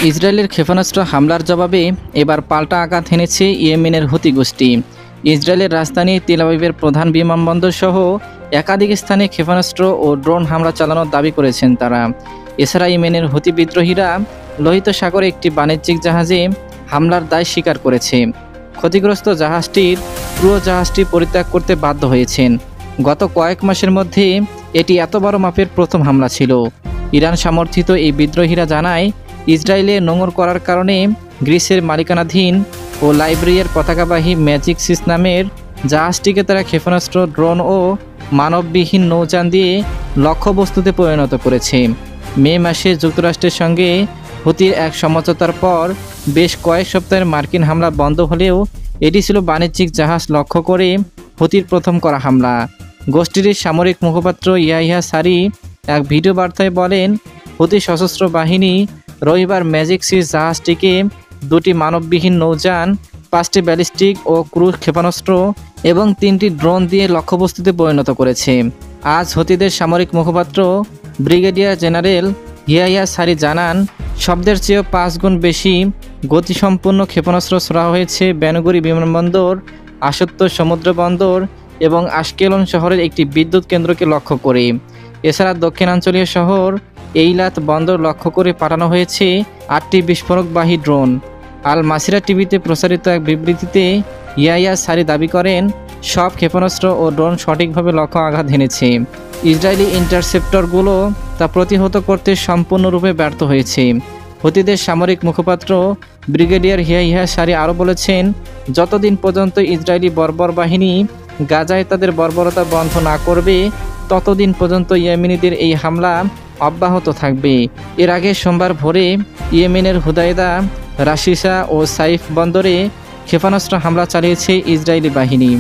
ইসরায়েলের ক্ষেপণাস্ত্র হামলার জবাবে এবার পাল্টা আঘাত হেনেছে ইয়েমেনের হুতি গোষ্ঠী। ইসরায়েলের রাজধানী তেল আবিবের প্রধান বিমানবন্দর সহ একাধিক স্থানে ক্ষেপণাস্ত্র ও ড্রোন হামলা চালানোর দাবি করেছেন তারা। এছাড়া ইয়েমেনের হুতি বিদ্রোহীরা লোহিত সাগরে একটি বাণিজ্যিক জাহাজে হামলার দায় স্বীকার করেছে। ক্ষতিগ্রস্ত জাহাজটির পুরো জাহাজটি পরিত্যাগ করতে বাধ্য হয়েছেন। গত কয়েক মাসের মধ্যে এটি এত বড় মাপের প্রথম হামলা ছিল। ইরান সমর্থিত এই বিদ্রোহীরা জানায়, ইসরায়েলে নোঙর করার কারণে গ্রিসের মালিকানাধীন ও লাইবেরিয়ার পতাকাবাহী ম্যাজিক সিস নামের জাহাজটিকে তারা ক্ষেপণাস্ত্র, ড্রোন ও মানববিহীন নৌযান দিয়ে লক্ষ্যবস্তুতে পরিণত করেছে। মে মাসে যুক্তরাষ্ট্রের সঙ্গে হুতির এক সমঝোতার পর বেশ কয়েক সপ্তাহের মার্কিন হামলা বন্ধ হলেও এটি ছিল বাণিজ্যিক জাহাজ লক্ষ্য করে হুতির প্রথম করা হামলা। গোষ্ঠীর সামরিক মুখপাত্র ইয়াহিয়া সারি এক ভিডিও বার্তায় বলেন, হুতি সশস্ত্র বাহিনী রবিবার ম্যাজিক সিস জাহাজটিকে দুটি মানববিহীন নৌযান, 5টি ব্যালিস্টিক ও ক্রুজ ক্ষেপণাস্ত্র এবং 3টি ড্রোন দিয়ে লক্ষ্যবস্তুতে পরিণত করেছে। আজ হুতিদের সামরিক মুখপাত্র ব্রিগেডিয়ার জেনারেল ইয়াহিয়া সারি জানান, শব্দের চেয়েও 5 গুণ বেশি গতিসম্পন্ন ক্ষেপণাস্ত্র ছোড়া হয়েছে বেনগুরি বিমানবন্দর, আসত্ত সমুদ্র বন্দর এবং আশকেলন শহরের একটি বিদ্যুৎ কেন্দ্রকে লক্ষ্য করে। এছাড়া দক্ষিণাঞ্চলীয় শহর এইলাত বন্দর লক্ষ্য করে পাঠানো হয়েছে 8টি বিস্ফোরকবাহী ড্রোন। আল মাসিরা টিভিতে প্রচারিত এক বিবৃতিতে ইয়াহিয়া সারি দাবি করেন, সব ক্ষেপণাস্ত্র ও ড্রোন সঠিকভাবে লক্ষ্য আঘাত হেনেছে। ইসরায়েলি ইন্টারসেপ্টরগুলো তা প্রতিহত করতে সম্পূর্ণরূপে ব্যর্থ হয়েছে। হুতিদের সামরিক মুখপাত্র ব্রিগেডিয়ার ইয়াহিয়া সারি আরও বলেছেন, যতদিন পর্যন্ত ইসরায়েলি বর্বর বাহিনী গাজায় তাদের বর্বরতা বন্ধ না করবে, ততদিন পর্যন্ত ইয়েমেনিদের এই হামলা অব্যাহত থাকবে। এর আগে সোমবার ভোরে ইয়েমেনের হুদায়দা, রাশিসা ও সাইফ বন্দরে ক্ষেপণাস্ত্র হামলা চালিয়েছে ইসরায়েলি বাহিনী।